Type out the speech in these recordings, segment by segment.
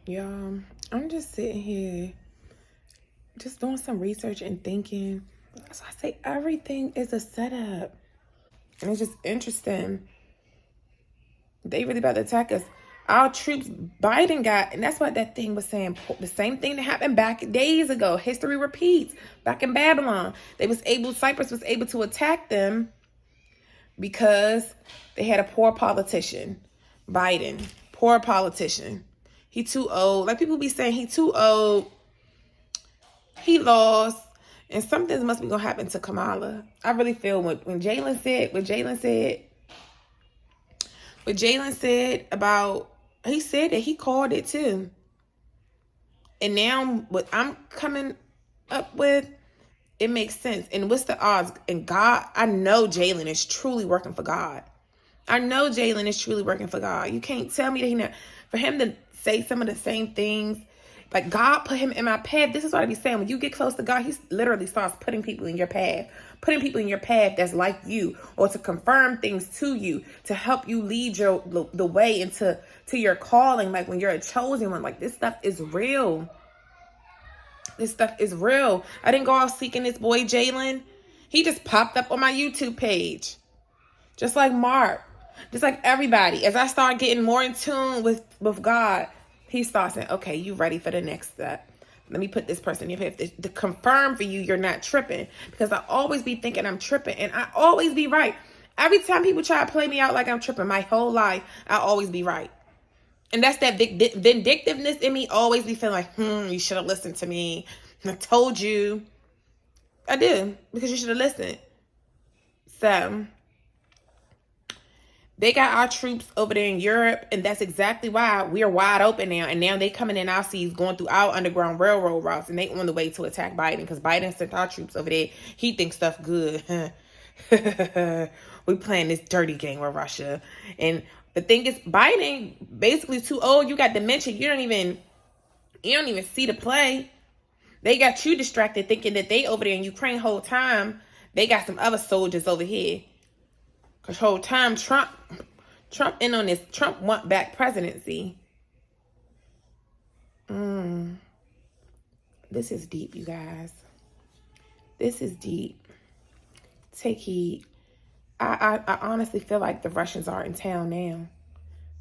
Y'all, I'm just sitting here, just doing some research and thinking. So I say everything is a setup. And it's just interesting. They really about to attack us. Our troops, Biden got, and that's what that thing was saying. The same thing that happened back days ago. History repeats. Back in Babylon, Cyprus was able to attack them because they had a poor politician. Biden, poor politician. He too old. Like people be saying, he too old. He lost. And something must be gonna happen to Kamala. I really feel when Jalen said about, he said that he called it too. And now what I'm coming up with, it makes sense. And what's the odds? And God, I know Jalen is truly working for God. I know Jalen is truly working for God. You can't tell me that he not. For him to say some of the same things, like God put him in my path. This is what I be saying. When you get close to God, he literally starts putting people in your path. Putting people in your path that's like you, or to confirm things to you, to help you lead the way into your calling. Like when you're a chosen one, like this stuff is real. This stuff is real. I didn't go out seeking this boy Jalen. He just popped up on my YouTube page. Just like Mark. Just like everybody. As I start getting more in tune with God, he starts saying, okay, you ready for the next step. Let me put this person in your path to confirm for you you're not tripping. Because I always be thinking I'm tripping. And I always be right. Every time people try to play me out like I'm tripping, my whole life, I always be right. And that's that vindictiveness in me always be feeling like, you should have listened to me. I told you. I did. Because you should have listened. So they got our troops over there in Europe, and that's exactly why we're wide open now. And now they coming in our seas, going through our Underground Railroad routes, and they on the way to attack Biden because Biden sent our troops over there. He thinks stuff good. We playing this dirty game with Russia. And the thing is, Biden basically too old. You got dementia. You don't even see the play. They got you distracted thinking that they over there in Ukraine whole time. They got some other soldiers over here. Because whole time Trump in on this. Trump want back presidency. This is deep, you guys. This is deep. Take heed. I honestly feel like the Russians are in town now.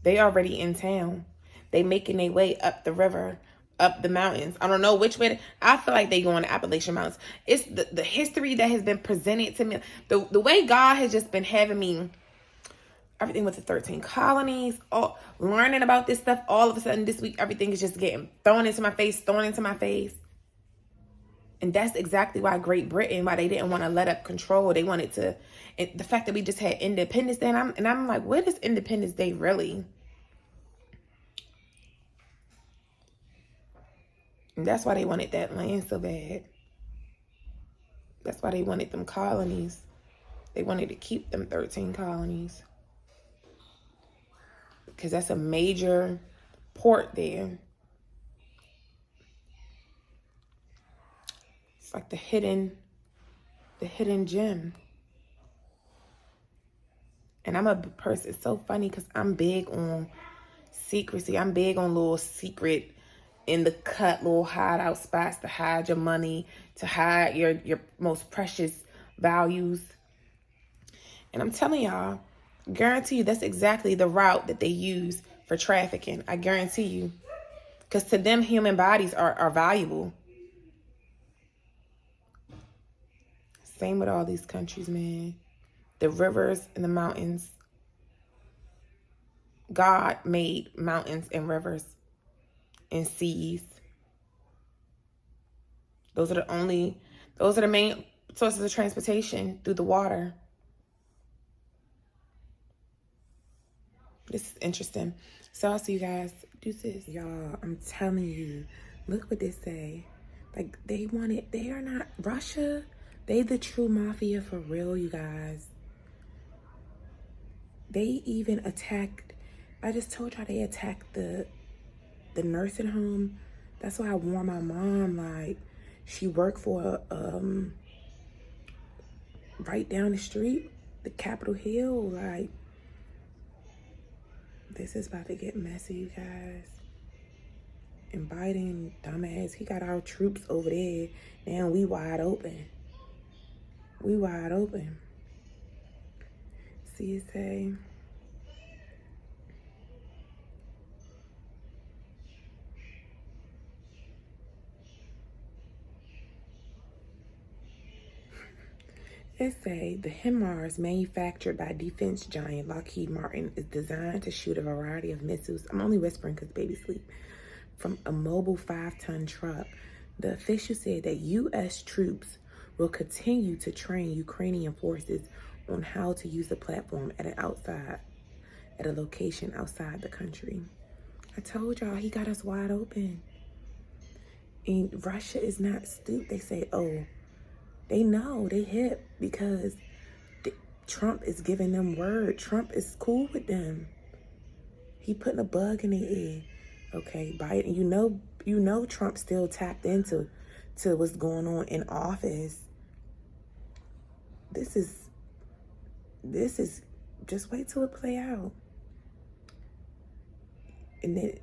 They already in town. They making their way up the river, up the mountains. I don't know which way. I feel like they going to Appalachian Mountains. It's the history that has been presented to me. The way God has just been having me, everything with the 13 colonies, all learning about this stuff. All of a sudden this week, everything is just getting thrown into my face. And that's exactly why Great Britain, why they didn't want to let up control. They wanted to, and the fact that we just had Independence Day, and I'm like, what is Independence Day really? And that's why they wanted that land so bad. That's why they wanted them colonies. They wanted to keep them 13 colonies. Because that's a major port there. It's like the hidden gem. And I'm a person, it's so funny because I'm big on secrecy. I'm big on little secret in the cut, little hideout spots to hide your money, to hide your most precious values. And I'm telling y'all, guarantee you that's exactly the route that they use for trafficking. I guarantee you. Because to them, human bodies are valuable. Same with all these countries, man. The rivers and the mountains. God made mountains and rivers and seas. Those are the main sources of transportation through the water. This is interesting. So I'll see you guys. Deuces. Y'all, I'm telling you, look what they say. Like they are not Russia. They the true mafia for real, you guys. They even attacked, I just told y'all they attacked the nursing home. That's why I warned my mom, like, she worked for right down the street, the Capitol Hill. Like, this is about to get messy, you guys. And Biden, dumbass, he got our troops over there. Now we wide open. We wide open. CSA. It say the HIMARS manufactured by defense giant Lockheed Martin is designed to shoot a variety of missiles. I'm only whispering because baby sleep. From a mobile 5-ton truck. The official said that U.S. troops will continue to train Ukrainian forces on how to use the platform at a location outside the country. I told y'all he got us wide open. And Russia is not stupid. They say, oh, they know they hip because Trump is giving them word. Trump is cool with them. He putting a bug in their ear. Okay, Biden, you know Trump still tapped into what's going on in office. This is just wait till it play out. And then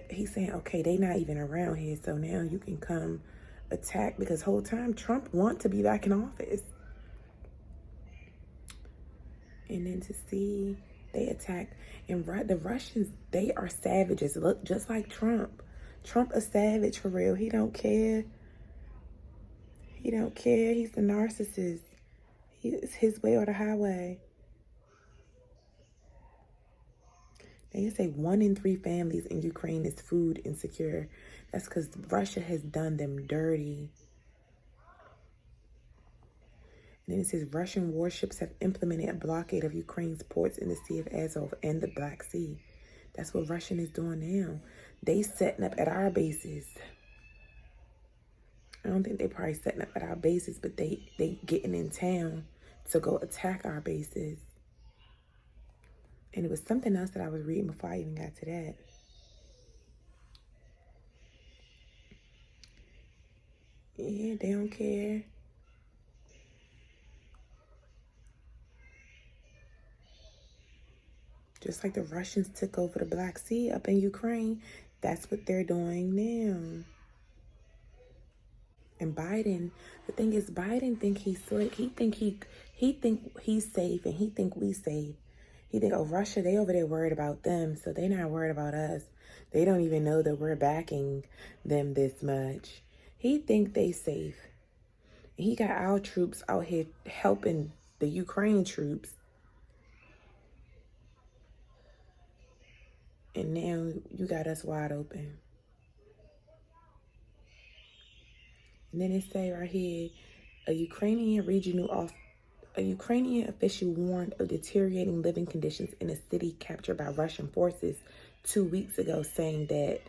he's saying, okay, they not even around here, so now you can come attack, because whole time Trump want to be back in office. And then to see they attack, and the Russians, they are savages. Look, just like Trump. Trump a savage for real. He don't care. He don't care. He's the narcissist. It's his way or the highway. They say 1 in 3 families in Ukraine is food insecure. That's because Russia has done them dirty. And then it says Russian warships have implemented a blockade of Ukraine's ports in the Sea of Azov and the Black Sea. That's what Russia is doing now. They setting up at our bases. I don't think they probably setting up at our bases, but they getting in town to go attack our bases. And it was something else that I was reading before I even got to that. Yeah, they don't care. Just like the Russians took over the Black Sea up in Ukraine, that's what they're doing now. And Biden, the thing is, Biden think he's slick. He think he's safe, and he think we safe. He think, oh, Russia, they over there worried about them, so they not worried about us. They don't even know that we're backing them this much. He think they safe. And he got our troops out here helping the Ukraine troops. And now you got us wide open. And then it say right here, a Ukrainian official warned of deteriorating living conditions in a city captured by Russian forces 2 weeks ago, saying that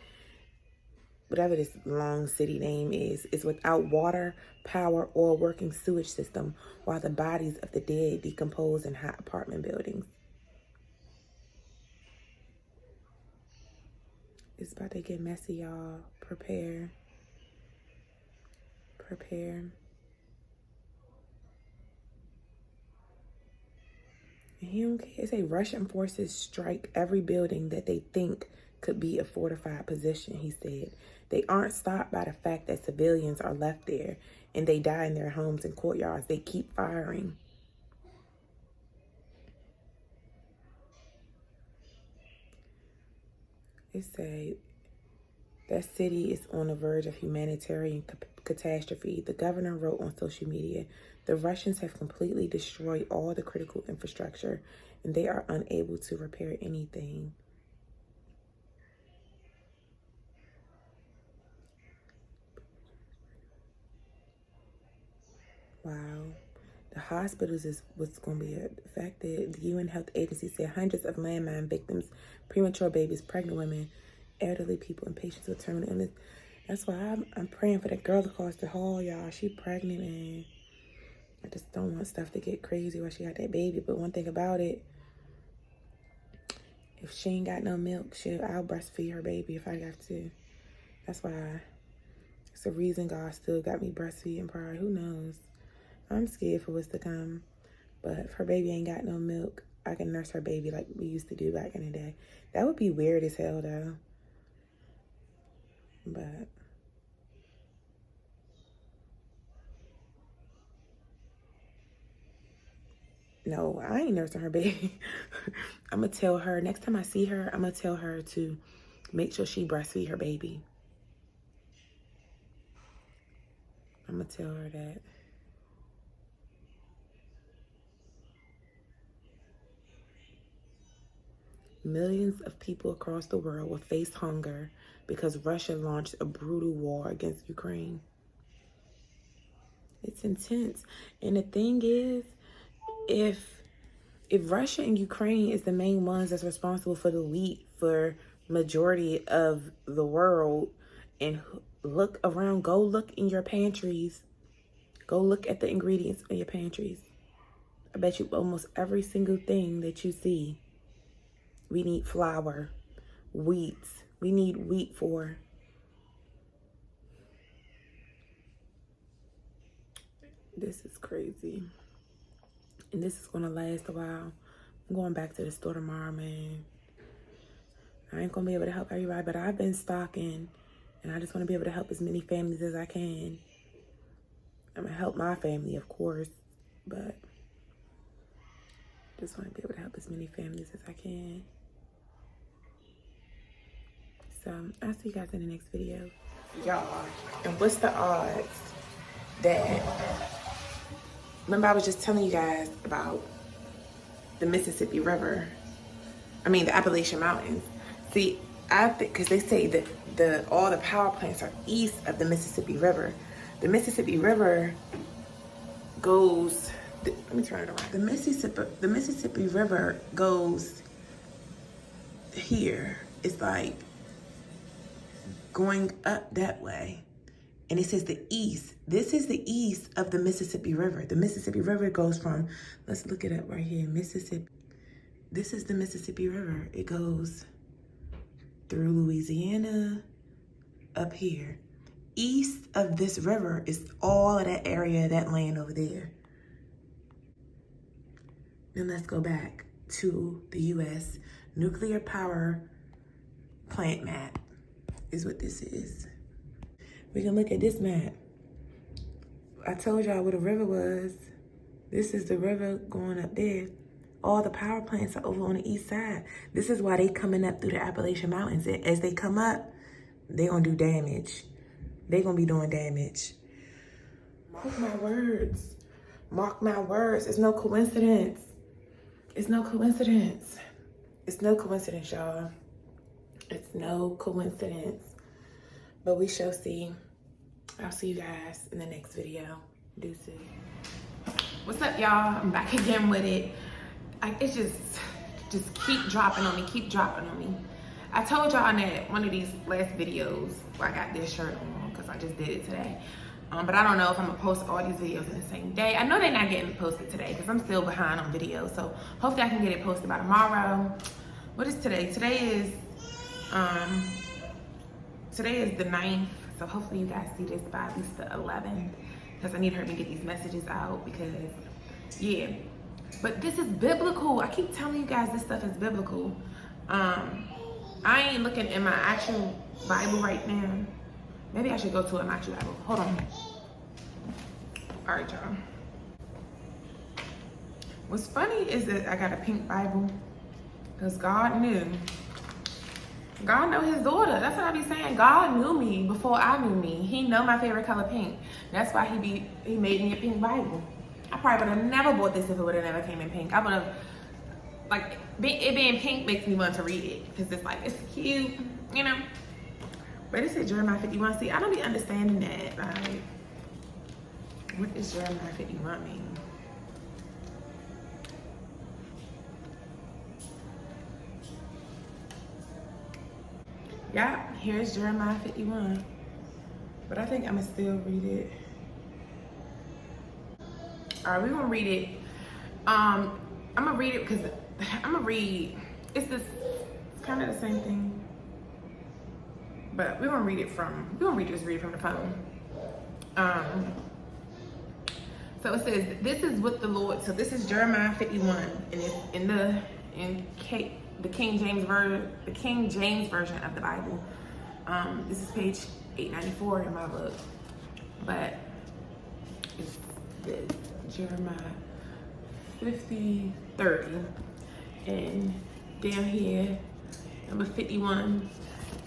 whatever this long city name is without water, power, or working sewage system, while the bodies of the dead decompose in hot apartment buildings. It's about to get messy, y'all. Prepare. And he don't care. It say Russian forces strike every building that they think could be a fortified position, he said. They aren't stopped by the fact that civilians are left there and they die in their homes and courtyards. They keep firing. It say that city is on the verge of humanitarian catastrophe. The governor wrote on social media, the Russians have completely destroyed all the critical infrastructure and they are unable to repair anything. Wow. The hospitals is what's going to be affected. The UN Health Agency said hundreds of landmine victims, premature babies, pregnant women, elderly people, and patients with terminal illness. That's why I'm praying for that girl across the hall, y'all. She pregnant, and I just don't want stuff to get crazy while she got that baby. But one thing about it, if she ain't got no milk, I'll breastfeed her baby if I got to. That's why it's the reason God still got me breastfeeding probably. Who knows? I'm scared for what's to come. But if her baby ain't got no milk, I can nurse her baby like we used to do back in the day. That would be weird as hell, though. But no, I ain't nursing her baby. I'm going to tell her, next time I see her, I'm going to tell her to make sure she breastfeed her baby. I'm going to tell her that. Millions of people across the world will face hunger because Russia launched a brutal war against Ukraine. It's intense. And the thing is, if Russia and Ukraine is the main ones that's responsible for the wheat for majority of the world, and look around, go look in your pantries, go look at the ingredients in your pantries. I bet you almost every single thing that you see, we need flour, wheat. We need wheat for. This is crazy. And this is going to last a while. I'm going back to the store tomorrow, man. I ain't going to be able to help everybody, but I've been stocking. And I just want to be able to help as many families as I can. I'm going to help my family, of course. But just want to be able to help as many families as I can. So, I'll see you guys in the next video. Y'all, and what's the odds that... Remember I was just telling you guys about the Mississippi River. I mean, the Appalachian Mountains. See, I think, because they say that all the power plants are east of the Mississippi River. The Mississippi River goes... let me turn it around. The Mississippi River goes here. It's like going up that way. And it says the east. This is the east of the Mississippi River. The Mississippi River goes from, let's look it up right here, Mississippi. This is the Mississippi River. It goes through Louisiana, up here. East of this river is all of that area, that land over there. Then let's go back to the U.S. Nuclear power plant map is what this is. We can look at this map. I told y'all where the river was. This is the river going up there. All the power plants are over on the east side. This is why they coming up through the Appalachian Mountains. As they come up, they gonna do damage. They gonna be doing damage. Mark my words. Mark my words. It's no coincidence. It's no coincidence. It's no coincidence, y'all. It's no coincidence. But we shall see. I'll see you guys in the next video. Deuces. What's up, y'all? I'm back again with it. It's just keep dropping on me, keep dropping on me. I told y'all in that one of these last videos where I got this shirt on because I just did it today. But I don't know if I'm gonna post all these videos in the same day. I know they're not getting posted today because I'm still behind on videos. So hopefully I can get it posted by tomorrow. What is today? Today is the 9th. So hopefully you guys see this by at least the 11th because I need her to get these messages out because, yeah. But this is biblical. I keep telling you guys this stuff is biblical. I ain't looking in my actual Bible right now. Maybe I should go to an actual Bible. Hold on. All right, y'all. What's funny is that I got a pink Bible because God knew. God know his daughter. That's what I be saying. God knew me before I knew me. He know my favorite color pink. That's why he made me a pink Bible. I probably would have never bought this if it would have never came in pink. I would have, like, it being pink makes me want to read it because it's like, it's cute, you know? But it said Jeremiah 51. See, I don't be understanding that. Like, what does Jeremiah 51 mean? Yeah, here's Jeremiah 51. But I think I'm gonna still read it. All right, we're gonna read it. I'm gonna read it because it's kind of the same thing. But we're gonna read it from the phone. So it says, this is what the Lord, so this is Jeremiah 51, and it's in the King James version of the Bible. This is page 894 in my book, but it's this, Jeremiah 50:30, and down here, number 51,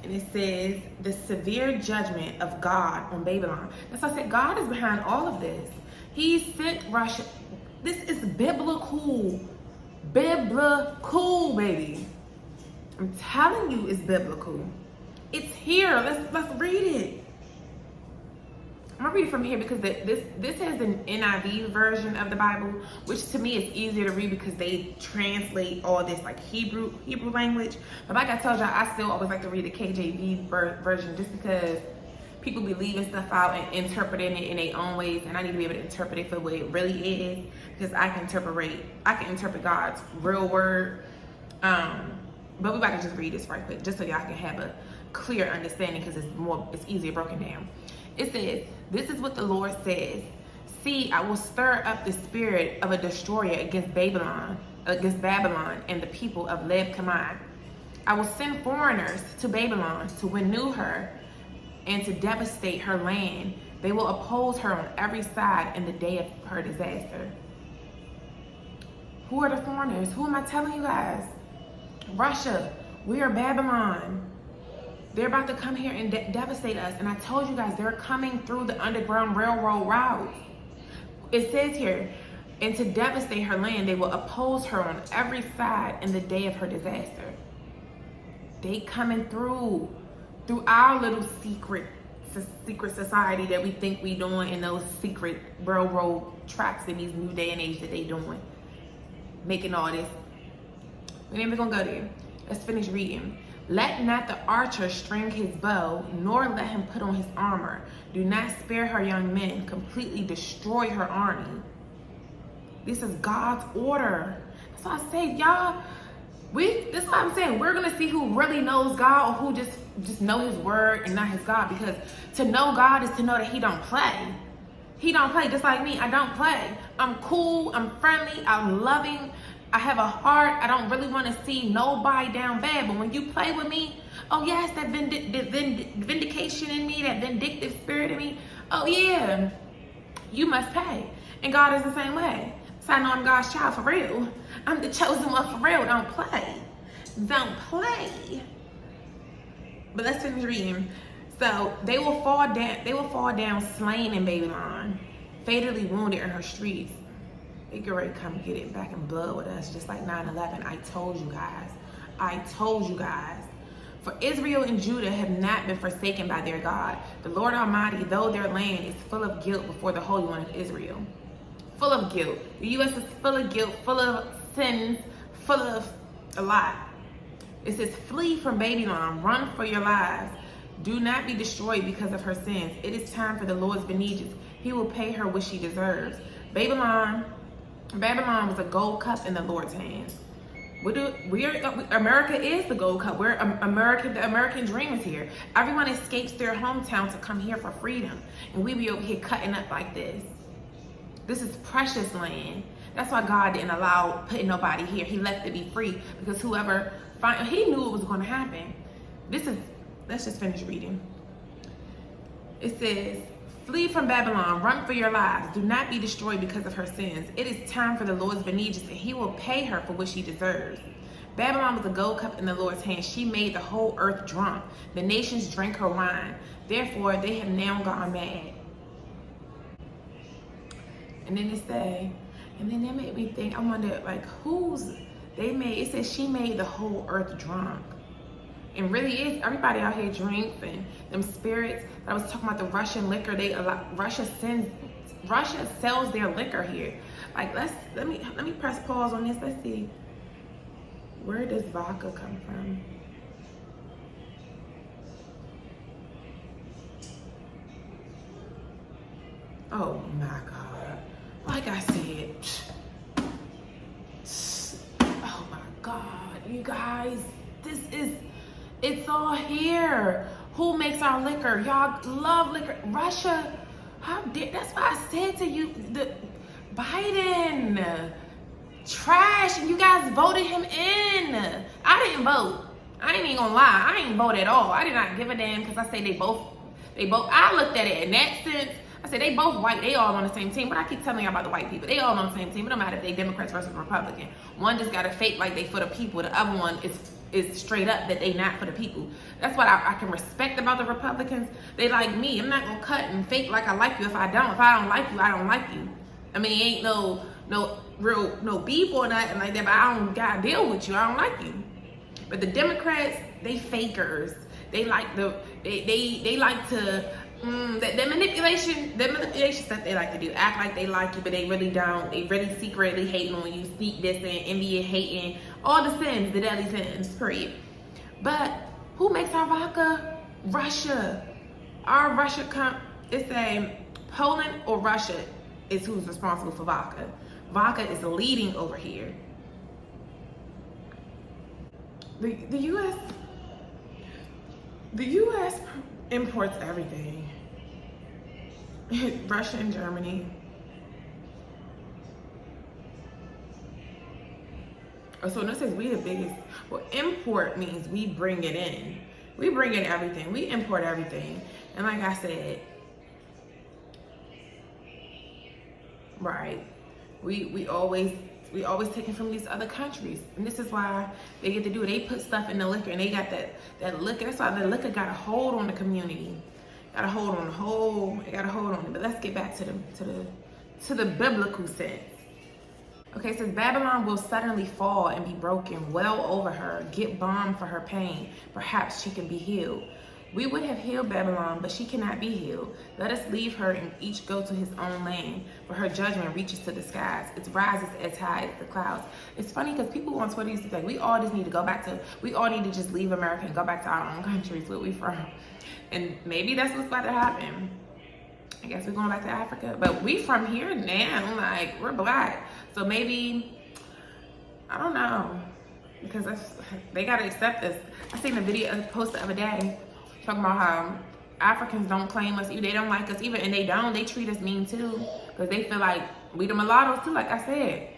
and it says, the severe judgment of God on Babylon. That's why I said God is behind all of this. He sent Russia. This is biblical. Biblical, baby. I'm telling you, it's biblical. It's here. Let's read it. I'm gonna read it from here because this has an NIV version of the Bible, which to me is easier to read because they translate all this like Hebrew language. But like I told y'all, I still always like to read the KJV version just because people be leaving stuff out and interpreting it in their own ways, and I need to be able to interpret it for what it really is, because I can interpret God's real word. But we about to just read this right quick, just so y'all can have a clear understanding, because it's easier broken down. It says, this is what the Lord says. See, I will stir up the spirit of a destroyer against Babylon and the people of Leb-Kamai. I will send foreigners to Babylon to renew her and to devastate her land. They will oppose her on every side in the day of her disaster. Who are the foreigners? Who am I telling you guys? Russia. We are Babylon. They're about to come here and devastate us. And I told you guys, they're coming through the Underground Railroad route. It says here, and to devastate her land, they will oppose her on every side in the day of her disaster. They coming through our little secret society that we think we doing in those secret railroad tracks in these new day and age that they doing. Making all this. We ain't even gonna go there. Let's finish reading. Let not the archer string his bow, nor let him put on his armor. Do not spare her young men. Completely destroy her army. This is God's order. That's why I say, y'all, this is what I'm saying. We're gonna see who really knows God or who just know his word and not his God. Because to know God is to know that he don't play. He don't play, just like me. I don't play. I'm cool, I'm friendly, I'm loving. I have a heart. I don't really want to see nobody down bad. But when you play with me, oh yes, that vindication in me, that vindictive spirit in me, oh yeah, you must pay. And God is the same way. So I know I'm God's child for real. I'm the chosen one for real. Don't play. Don't play. But let's finish reading. So they will fall down slain in Babylon, fatally wounded in her streets. They get ready to come get it back in blood with us, just like 9/11. I told you guys. For Israel and Judah have not been forsaken by their God. The Lord Almighty, though their land is full of guilt before the Holy One of Israel. Full of guilt. The U.S. is full of guilt, full of sins, full of a lot. It says, flee from Babylon, run for your lives. Do not be destroyed because of her sins. It is time for the Lord's vengeance. He will pay her what she deserves. Babylon was a gold cup in the Lord's hands. America is the gold cup. The American dream is here. Everyone escapes their hometown to come here for freedom. And we be over here cutting up like this. This is precious land. That's why God didn't allow putting nobody here. He left it be free because he knew it was going to happen. Let's just finish reading. It says, flee from Babylon, run for your lives. Do not be destroyed because of her sins. It is time for the Lord's vengeance, and he will pay her for what she deserves. Babylon was a gold cup in the Lord's hand. She made the whole earth drunk. The nations drank her wine. Therefore, they have now gone mad. And then that made me think, I wonder, like, it says she made the whole earth drunk. And really is, everybody out here drinks and them spirits. I was talking about the Russian liquor. Russia sells their liquor here. Like, let me press pause on this. Let's see. Where does vodka come from? Oh my God. Like I said, oh my God, you guys, it's all here. Who makes our liquor? Y'all love liquor. Russia, that's why I said to you, the Biden, trash, and you guys voted him in. I didn't vote. I ain't even gonna lie. I ain't vote at all. I did not give a damn because I say they both. I looked at it in that sense. I said they both white. They all on the same team. But I keep telling you about the white people. They all on the same team. It don't matter if they Democrats versus Republican. One just got to fake like they for the people. The other one is straight up that they not for the people. That's what I can respect about the Republicans. They like me. I'm not gonna cut and fake like I like you if I don't. If I don't like you, I don't like you. I mean, it ain't no beef or nothing like that. But I don't gotta deal with you. I don't like you. But the Democrats, they fakers. They like they like to that manipulation stuff they like to do. Act like they like you, but they really don't. They really secretly hating on you, sneak dissing, envy, hating, all the sins, the deadly sins, period. But who makes our vodka? Russia. Our Russia it's a Poland or Russia is who's responsible for vodka. Vodka is leading over here. The U.S. imports everything. Russia and Germany. Oh, so this is we the biggest. Well, import means we bring it in. We bring in everything. We import everything. And like I said, right, we always taking from these other countries, and this is why they get to do it. They put stuff in the liquor, and they got that liquor. That's why the liquor got a hold on the community, got a hold on it. But let's get back to the biblical sense. Okay, it says Babylon will suddenly fall and be broken well over her. Get balm for her pain. Perhaps she can be healed. We would have healed Babylon, but she cannot be healed. Let us leave her and each go to his own land, for her judgment reaches to the skies. It rises as high as the clouds. It's funny because people on Twitter used to think we all just need to just leave America and go back to our own countries where we from. And maybe that's what's about to happen. I guess we're going back to Africa. But we from here now, like, we're black. So maybe, I don't know, because they got to accept us. I seen a post the other day, talking about how Africans don't claim us, they don't like us either, and they treat us mean too, because they feel like we the mulattoes too, like I said.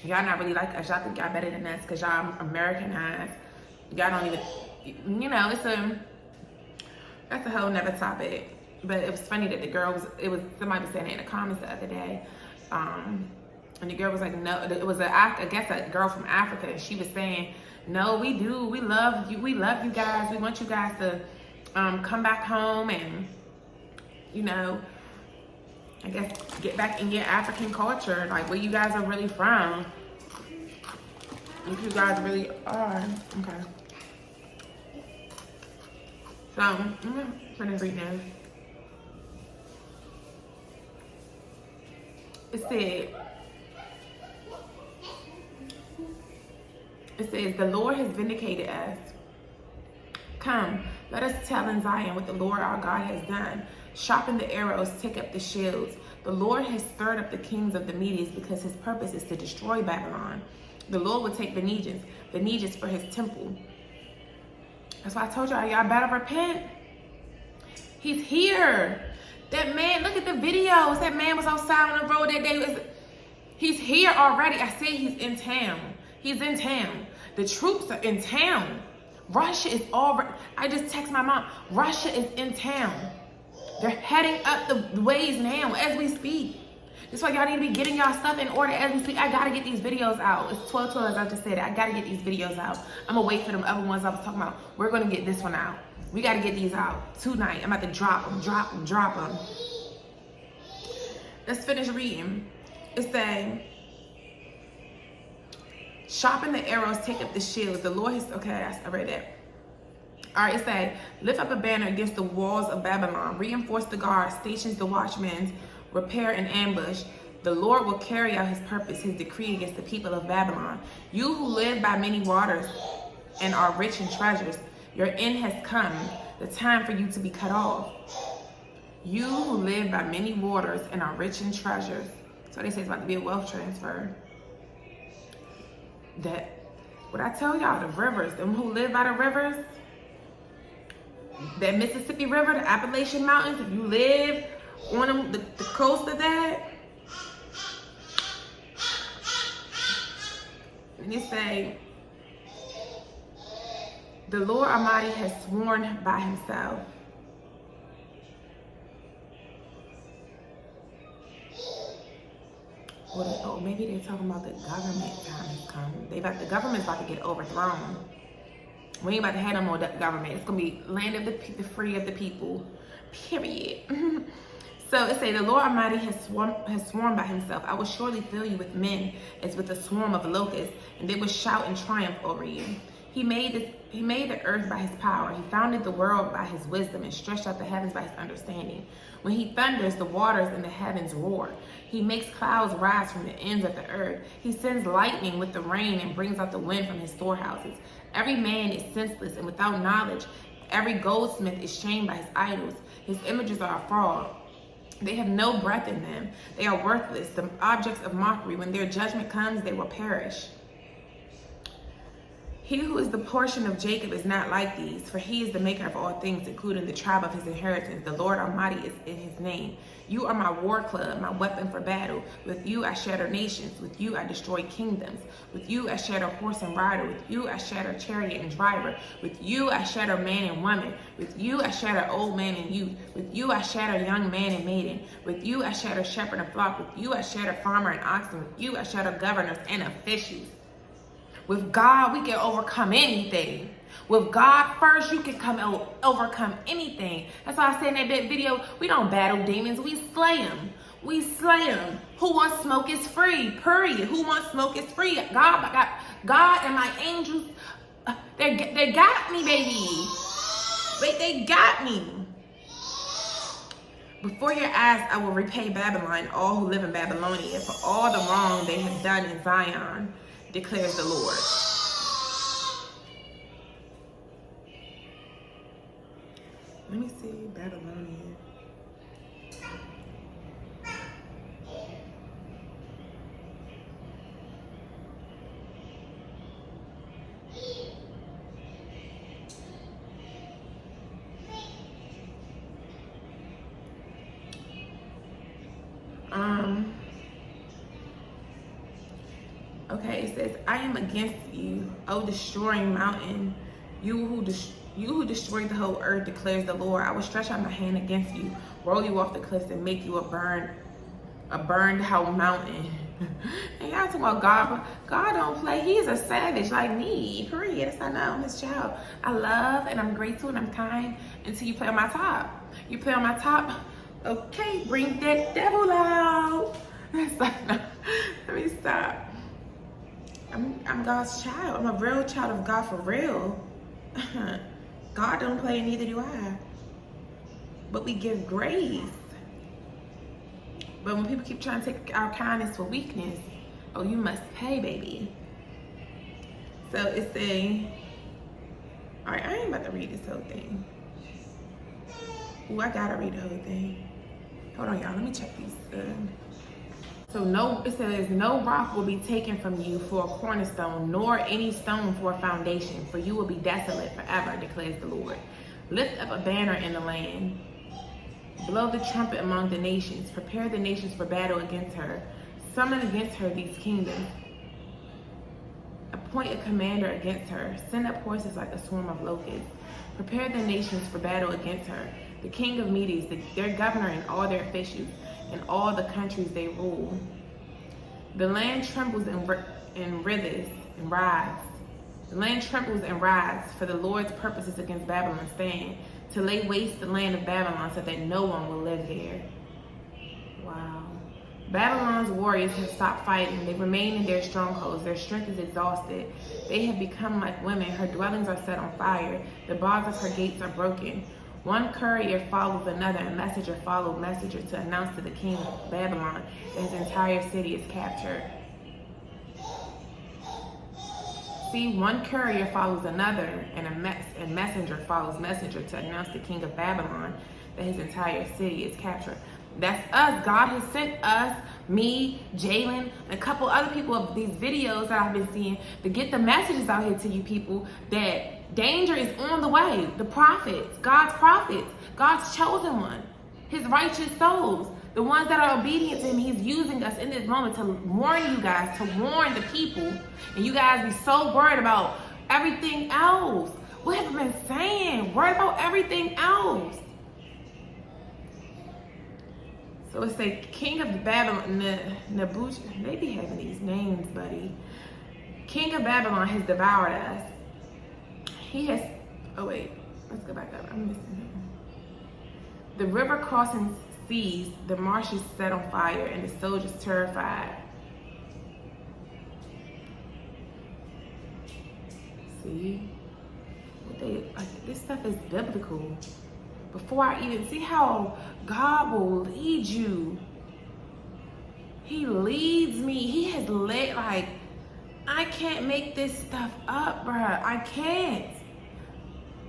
Y'all not really like us, y'all think y'all better than us, because y'all Americanized. Y'all don't even, that's a whole nother topic. But it was funny that somebody was saying it in the comments the other day, and the girl was like, no, it was I guess a girl from Africa, and she was saying, no, we love you guys, we want you guys to come back home and, I guess get back in your African culture, like where you guys are really from. If you guys really are. Okay. So, I'm gonna read now. It says, the Lord has vindicated us. Come, let us tell in Zion what the Lord our God has done. Sharpen the arrows, take up the shields. The Lord has stirred up the kings of the Medes because his purpose is to destroy Babylon. The Lord will take Venetians for his temple. That's why I told y'all better repent. He's here. That man, look at the videos. That man was outside on the road that day. He's here already. I said he's in town. He's in town. The troops are in town. Russia is already, I just text my mom, Russia is in town. They're heading up the ways now as we speak. That's why y'all need to be getting y'all stuff in order as we speak. I gotta get these videos out. It's 12 as I just said. I gotta get these videos out. I'm gonna wait for them other ones I was talking about. We're gonna get this one out. We gotta get these out tonight. I'm about to drop them. Let's finish reading. It's saying, sharpen the arrows, take up the shields. The Lord has, okay, I read that. All right, it said, lift up a banner against the walls of Babylon. Reinforce the guards, stations the watchmen, repair an ambush. The Lord will carry out his purpose, his decree against the people of Babylon. You who live by many waters and are rich in treasures, your end has come, the time for you to be cut off. You who live by many waters and are rich in treasures. So they say it's about to be a wealth transfer. That, what I tell y'all, the rivers, them who live by the rivers, that Mississippi River, the Appalachian Mountains, if you live on the coast of that, and they say, The Lord Almighty has sworn by himself. Oh, maybe they're talking about the government time has come. The government's about to get overthrown. We ain't about to have no more government. It's gonna be land of the free of the people. Period. So it say the Lord Almighty has sworn by himself, I will surely fill you with men as with a swarm of locusts, and they will shout in triumph over you. He made the earth by his power. He founded the world by his wisdom and stretched out the heavens by his understanding. When he thunders, the waters in the heavens roar. He makes clouds rise from the ends of the earth. He sends lightning with the rain and brings out the wind from his storehouses. Every man is senseless and without knowledge. Every goldsmith is shamed by his idols. His images are a fraud. They have no breath in them. They are worthless, the objects of mockery. When their judgment comes, they will perish. He who is the portion of Jacob is not like these, for he is the maker of all things, including the tribe of his inheritance. The Lord Almighty is in his name. You are my war club, my weapon for battle. With you I shatter nations. With you I destroy kingdoms. With you I shatter horse and rider. With you I shatter chariot and driver. With you I shatter man and woman. With you I shatter old man and youth. With you I shatter young man and maiden. With you I shatter shepherd and flock. With you I shatter farmer and oxen. With you I shatter governors and officials. With God, we can overcome anything. With God first, you can overcome anything. That's why I said in that video, we don't battle demons, we slay them. We slay them. Who wants smoke is free, period. Who wants smoke is free. God and my angels, they got me, baby. They got me. Before your eyes, I will repay Babylon, all who live in Babylonia, for all the wrong they have done in Zion, declares the Lord. Let me see, Babylonia. Okay, it says, I am against you, O destroying mountain. You who destroyed the whole earth, declares the Lord. I will stretch out my hand against you, roll you off the cliffs, and make you a burned out mountain. And y'all talking about God, but God don't play. He is a savage like me, period. Yes, I know, I'm his child. I love and I'm grateful and I'm kind until you play on my top. You play on my top, okay, bring that devil out. Let me stop. I'm God's child. I'm a real child of God for real. God don't play, neither do I. But we give grace. But when people keep trying to take our kindness for weakness, oh, you must pay, baby. So it's all right, I ain't about to read this whole thing. Ooh, I gotta read the whole thing. Hold on, y'all, let me check these. So it says, no rock will be taken from you for a cornerstone, nor any stone for a foundation, for you will be desolate forever, declares the Lord. Lift up a banner in the land. Blow the trumpet among the nations. Prepare the nations for battle against her. Summon against her these kingdoms. Appoint a commander against her. Send up horses like a swarm of locusts. Prepare the nations for battle against her. The king of Medes, their governor and all their officials, and all the countries they rule. The land trembles and writhers and rides. The land trembles and rides, for the Lord's purposes against Babylon stand, to lay waste the land of Babylon so that no one will live there. Wow. Babylon's warriors have stopped fighting. They remain in their strongholds. Their strength is exhausted. They have become like women. Her dwellings are set on fire. The bars of her gates are broken. One courier follows another, and messenger followed messenger to announce to the king of Babylon that his entire city is captured. See, one courier follows another, and messenger follows messenger to announce to the king of Babylon that his entire city is captured. That's us. God has sent us, me, Jalen, and a couple other people of these videos that I've been seeing to get the messages out here to you people that danger is on the way. The prophets, God's chosen one, his righteous souls, the ones that are obedient to him. He's using us in this moment to warn you guys, to warn the people. And you guys be so worried about everything else. What have I been saying? Worry about everything else. So it's a king of Babylon, Nebuchadnezzar. They be having these names, buddy. King of Babylon has devoured us. He has, oh wait, let's go back up. I'm missing him. The river crossing seas, the marshes set on fire, and the soldiers terrified. See? This stuff is biblical. Before I even see how God will lead you. He leads me. He has led, like, I can't make this stuff up, bruh. I can't.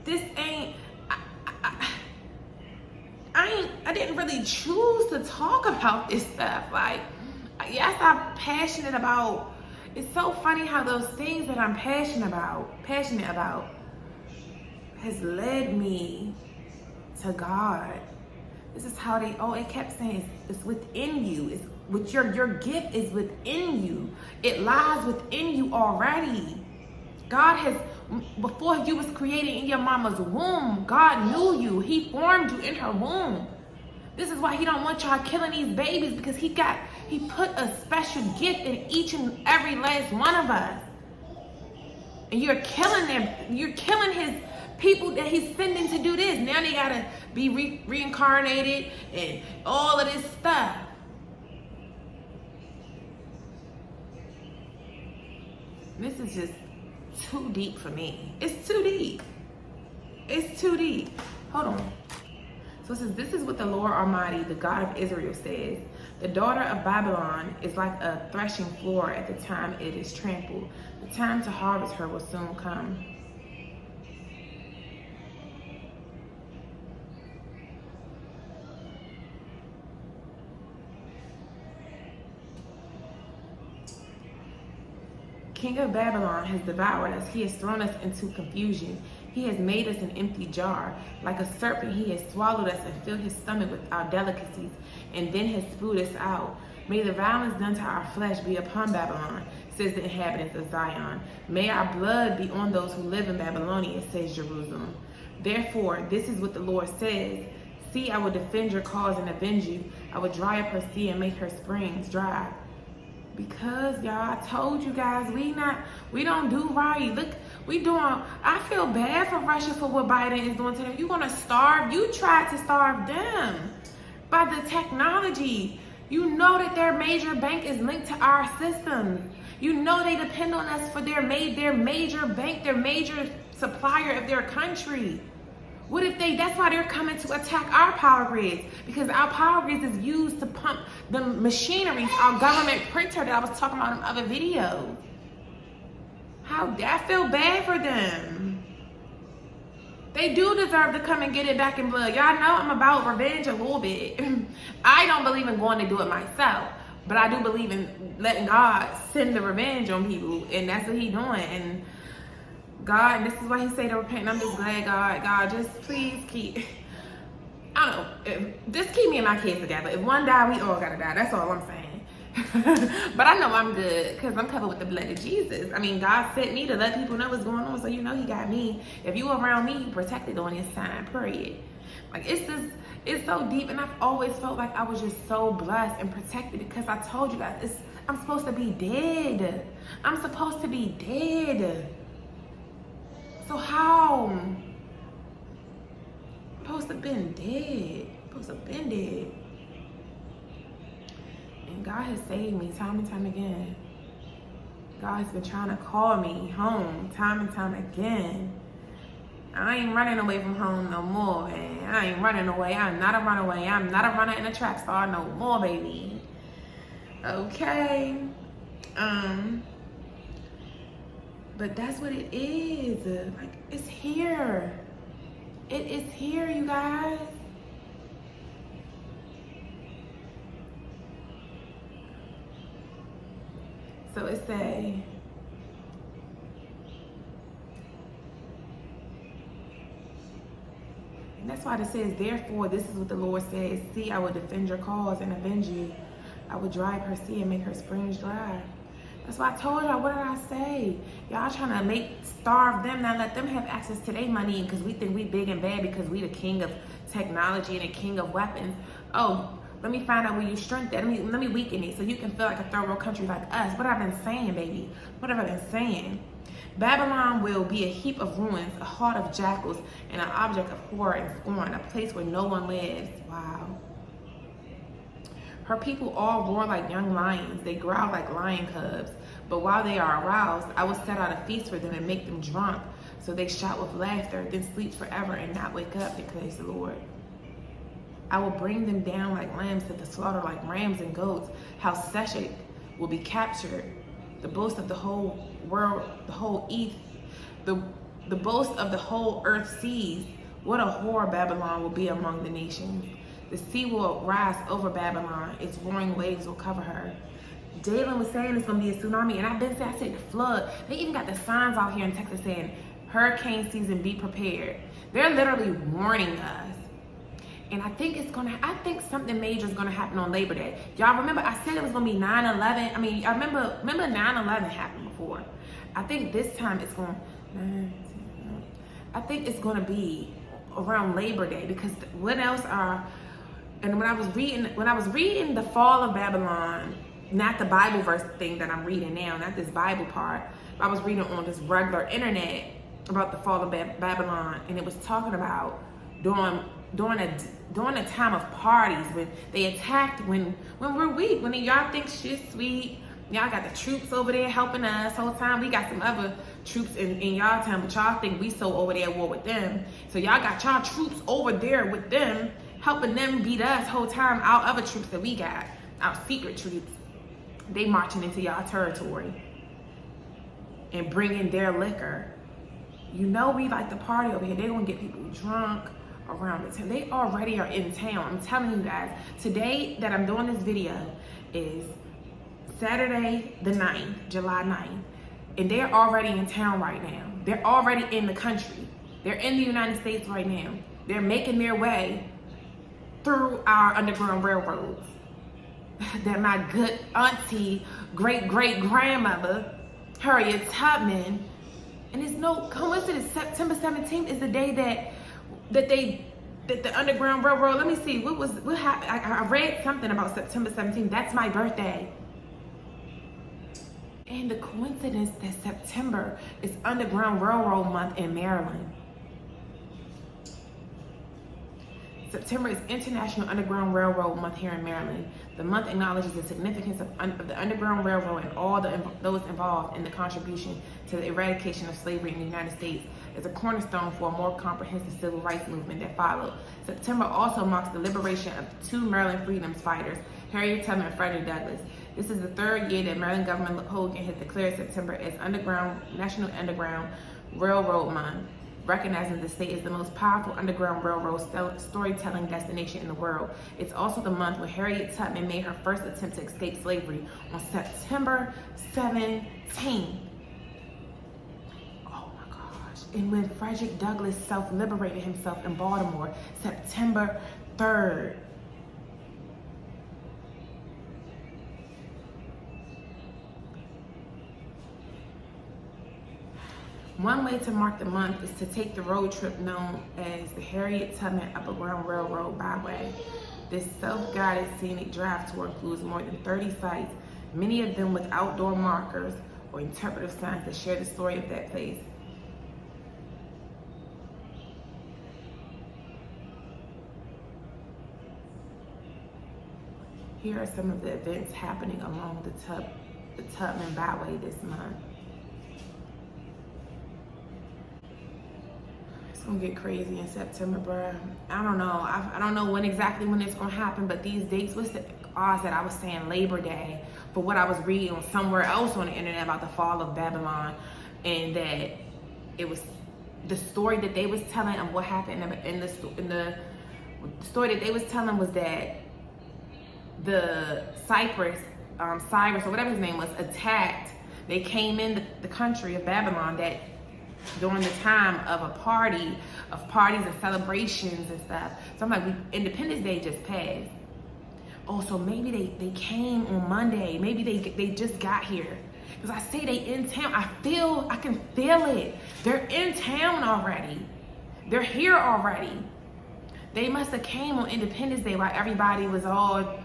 This ain't, I didn't really choose to talk about this stuff. Like, yes, I'm passionate about, it's so funny how those things that I'm passionate about has led me to God. This is how it kept saying it's within you. It's with your gift is within you. It lies within you already. God has, before you was created in your mama's womb, God knew you. He formed you in her womb. This is why he don't want y'all killing these babies, because he put a special gift in each and every last one of us. And you're killing them. You're killing his people that he's sending to do this. Now they gotta be reincarnated and all of this stuff. This is just too deep for me. It's too deep. It's too deep. Hold on. So it says, this is what the Lord Almighty, the God of Israel, says. The daughter of Babylon is like a threshing floor at the time it is trampled. The time to harvest her will soon come. King of Babylon has devoured us. He has thrown us into confusion. He has made us an empty jar. Like a serpent, he has swallowed us and filled his stomach with our delicacies, and then has spewed us out. May the violence done to our flesh be upon Babylon, says the inhabitants of Zion. May our blood be on those who live in Babylonia, says Jerusalem. Therefore, this is what the Lord says. See, I will defend your cause and avenge you. I will dry up her sea and make her springs dry. Because y'all, I told you guys, we don't do right. Look, I feel bad for Russia for what Biden is doing to them. You're gonna starve. You tried to starve them by the technology. You know that their major bank is linked to our system. You know they depend on us for their major bank, their major supplier of their country. What if that's why they're coming to attack our power grids, because our power grids is used to pump the machineries, our government printer that I was talking about in other videos. I feel bad for them. They do deserve to come and get it back in blood. Y'all know I'm about revenge a little bit. I don't believe in going to do it myself, but I do believe in letting God send the revenge on people, and that's what he's doing. And God, this is why he say to repent. And I'm just glad, God, just please keep, I don't know, just keep me and my kids together. If one die, we all gotta die. That's all I'm saying. But I know I'm good because I'm covered with the blood of Jesus. I mean, God sent me to let people know what's going on, so you know he got me. If you around me, you protected on this time, period. Like, it's so deep, and I've always felt like I was just so blessed and protected, because I told you guys, I'm supposed to be dead. I'm supposed to be dead. So how? I'm supposed to have been dead. And God has saved me time and time again. God has been trying to call me home time and time again. I ain't running away from home no more, man. I ain't running away. I'm not a runaway. I'm not a runner in a track star no more, baby. Okay. But that's what it is. Like, it's here. It is here, you guys. So it say, and that's why it says, therefore, this is what the Lord says. See, I will defend your cause and avenge you. I will dry up her sea and make her springs dry. That's why I told y'all, what did I say? Y'all trying to starve them, not let them have access to their money because we think we big and bad because we the king of technology and the king of weapons. Oh, let me find out where you strength at. Let me weaken it so you can feel like a third world country like us. What have I been saying, baby? What have I been saying? Babylon will be a heap of ruins, a heart of jackals, and an object of horror and scorn, a place where no one lives. Wow. Her people all roar like young lions. They growl like lion cubs. But while they are aroused, I will set out a feast for them and make them drunk. So they shout with laughter, then sleep forever and not wake up, declares the Lord. I will bring them down like lambs to the slaughter, like rams and goats. How Sheshach will be captured. The boast of the whole world, the boast of the whole earth sees. What a horror Babylon will be among the nations. The sea will rise over Babylon. Its roaring waves will cover her. Jalen was saying it's going to be a tsunami, and I've been saying, I said flood. They even got the signs out here in Texas saying, hurricane season, be prepared. They're literally warning us. And I think something major is gonna happen on Labor Day. Y'all remember I said it was gonna be 9/11. I mean, I remember 9/11 happened before. I think this time it's gonna be around Labor Day, because what else are, and when I was reading the fall of Babylon, not the Bible verse thing that I'm reading now, not this Bible part, I was reading on this regular internet about the fall of Babylon, and it was talking about during a time of parties when they attacked, when we're weak, when y'all think shit's sweet, y'all got the troops over there helping us whole time. We got some other troops in y'all town, but y'all think we so over there at war with them. So y'all got y'all troops over there with them, helping them beat us whole time. Our other troops that we got, our secret troops, they marching into y'all territory and bringing their liquor. You know we like to party over here. They gonna get people drunk around the town. They already are in town. I'm telling you guys, today that I'm doing this video is Saturday the 9th, July 9th, and they're already in town right now. They're already in the country. They're in the United States right now. They're making their way through our Underground Railroads that my good auntie, great-great-grandmother, Harriet Tubman, and it's no coincidence, September 17th is the day that the Underground Railroad, let me see, what happened? I read something about September 17th. That's my birthday. And the coincidence that September is Underground Railroad month in Maryland. September is International Underground Railroad month here in Maryland. The month acknowledges the significance of the Underground Railroad and all those involved in the contribution to the eradication of slavery in the United States as a cornerstone for a more comprehensive civil rights movement that followed. September also marks the liberation of two Maryland freedom fighters, Harriet Tubman and Frederick Douglass. This is the third year that Maryland Governor Hogan has declared September as National Underground Railroad Month, recognizing the state as the most powerful Underground Railroad storytelling destination in the world. It's also the month when Harriet Tubman made her first attempt to escape slavery on September 17th. Oh my gosh. And when Frederick Douglass self-liberated himself in Baltimore, September 3rd. One way to mark the month is to take the road trip known as the Harriet Tubman Underground Railroad Byway. This self-guided scenic drive tour includes more than 30 sites, many of them with outdoor markers or interpretive signs that share the story of that place. Here are some of the events happening along the Tubman Byway this month. It's gonna get crazy in September, bruh. I don't know. I don't know exactly when it's gonna happen, but these dates, what's the odds that I was saying Labor Day for what I was reading on somewhere else on the internet about the fall of Babylon, and that it was the story that they was telling of what happened in the story that they was telling was that the Cyrus or whatever his name was attacked. They came in the country of Babylon that during the time of parties and celebrations and stuff. So I'm like, Independence Day just passed. Oh, so maybe they came on Monday. Maybe they just got here. Because I say they in town. I can feel it. They're in town already. They're here already. They must have came on Independence Day while everybody was all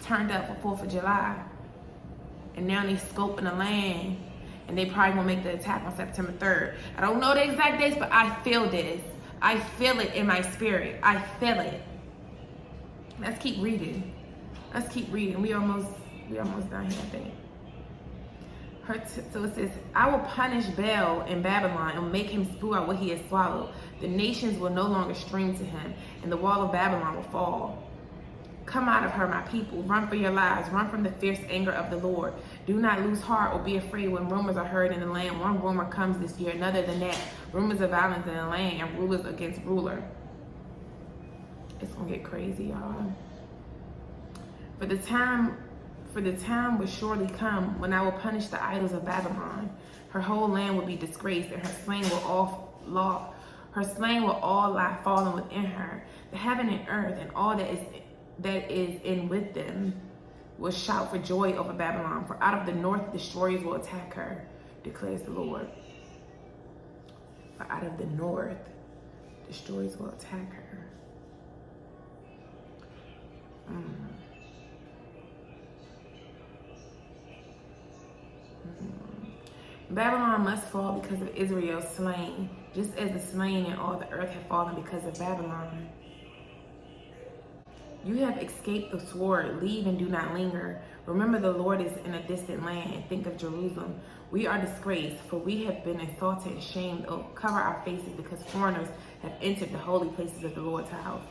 turned up for 4th of July. And now they scoping the land. And they probably won't make the attack on September 3rd. I don't know the exact dates, but I feel this. I feel it in my spirit. I feel it. Let's keep reading. Let's keep reading. We almost done here, I think. So it says, I will punish Baal in Babylon and make him spew out what he has swallowed. The nations will no longer stream to him, and the wall of Babylon will fall. Come out of her, my people. Run for your lives. Run from the fierce anger of the Lord. Do not lose heart or be afraid when rumors are heard in the land. One rumor comes this year, another than that. Rumors of violence in the land and rulers against ruler. It's gonna get crazy, y'all. For the time will surely come when I will punish the idols of Babylon. Her whole land will be disgraced, and her slain will all lie fallen within her. The heaven and earth and all that is in with them will shout for joy over Babylon. For out of the north destroyers will attack her, declares the Lord. For out of the north destroyers will attack her. Babylon must fall because of Israel's slain, just as the slain in all the earth have fallen because of Babylon. You have escaped the sword. Leave and do not linger. Remember the Lord is in a distant land, and think of Jerusalem. We are disgraced, for we have been insulted and shamed. Oh, cover our faces, because foreigners have entered the holy places of the Lord's house.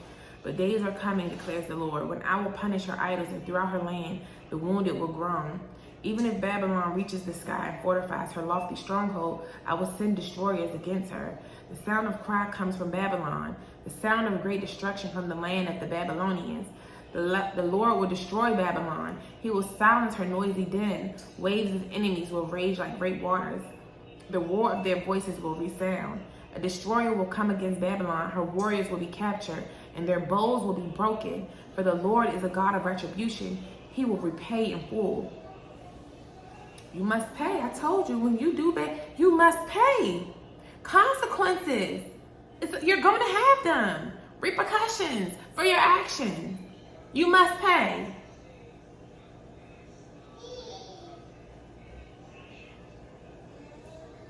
But days are coming, declares the Lord, when I will punish her idols, and throughout her land the wounded will groan. Even if Babylon reaches the sky and fortifies her lofty stronghold, I will send destroyers against her. The sound of cry comes from Babylon, the sound of great destruction from the land of the Babylonians. The Lord will destroy Babylon. He will silence her noisy din. Waves of enemies will rage like great waters. The roar of their voices will resound. A destroyer will come against Babylon. Her warriors will be captured, and their bows will be broken. For the Lord is a God of retribution. He will repay in full. You must pay. I told you, when you do bad, you must pay. Consequences. You're going to have them. Repercussions for your actions. You must pay.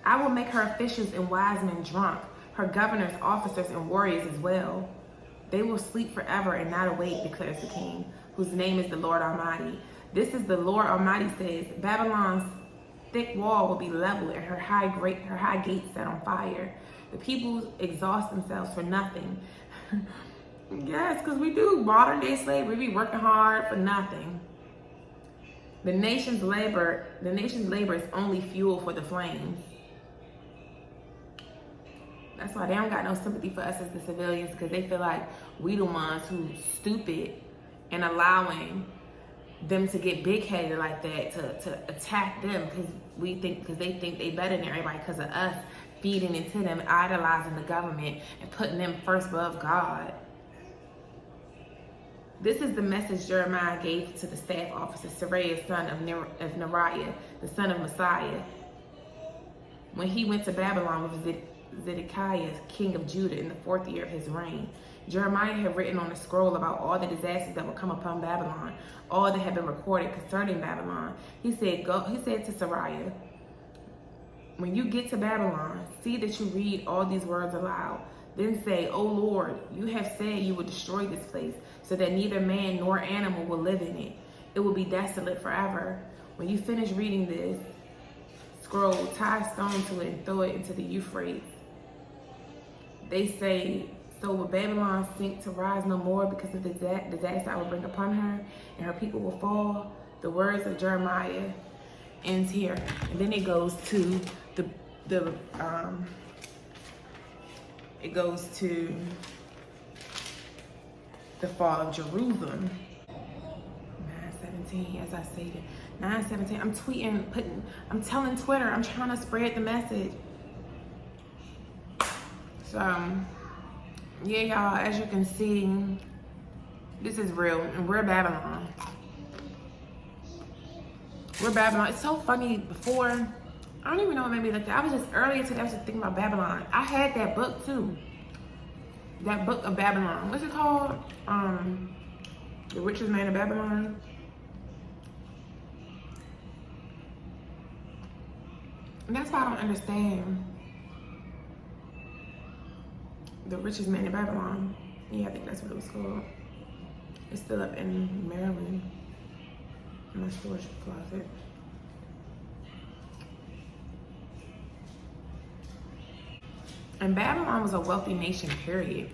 I will make her officials and wise men drunk, her governors, officers, and warriors as well. They will sleep forever and not awake, declares the King, whose name is the Lord Almighty. This is the Lord Almighty says, Babylon's thick wall will be leveled and her high gates set on fire. The people exhaust themselves for nothing. Yes, because we do modern day slavery. We be working hard for nothing. The nation's labor is only fuel for the flames. That's why they don't got no sympathy for us as the civilians, because they feel like we the ones who stupid and allowing them to get big-headed like that, to attack them because they think they better than everybody because of us feeding into them, idolizing the government, and putting them first above God. This is the message Jeremiah gave to the staff officer, Seraiah, son of Neriah, the son of Messiah, when he went to Babylon with Zedekiah, king of Judah, in the 4th year of his reign. Jeremiah had written on a scroll about all the disasters that would come upon Babylon, all that had been recorded concerning Babylon. He said to Seraiah, when you get to Babylon, see that you read all these words aloud. Then say, O Lord, you have said you will destroy this place, so that neither man nor animal will live in it. It will be desolate forever. When you finish reading this scroll, tie a stone to it and throw it into the Euphrates. They say, so will Babylon sink to rise no more because of the disaster I will bring upon her, and her people will fall? The words of Jeremiah ends here. And then it goes to the fall of Jerusalem. 9:17, as I stated. 9:17. I'm tweeting, I'm telling Twitter, I'm trying to spread the message. So, yeah, y'all, as you can see, this is real, and we're Babylon. We're Babylon. It's so funny. Before, I don't even know what made me like that. I was just earlier today. I was just thinking about Babylon. I had that book too. That book of Babylon. What's it called? The Richest Man of Babylon. And that's why I don't understand. The Richest Man in Babylon. Yeah, I think that's what it was called. It's still up in Maryland. In my storage closet. And Babylon was a wealthy nation, period.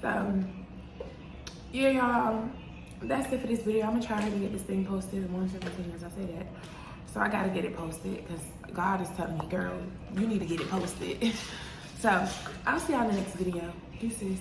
So, yeah, y'all. That's it for this video. I'm gonna try to get this thing posted in 117 as I say that. So I gotta get it posted because God is telling me, girl, you need to get it posted. So I'll see y'all in the next video. Deuces.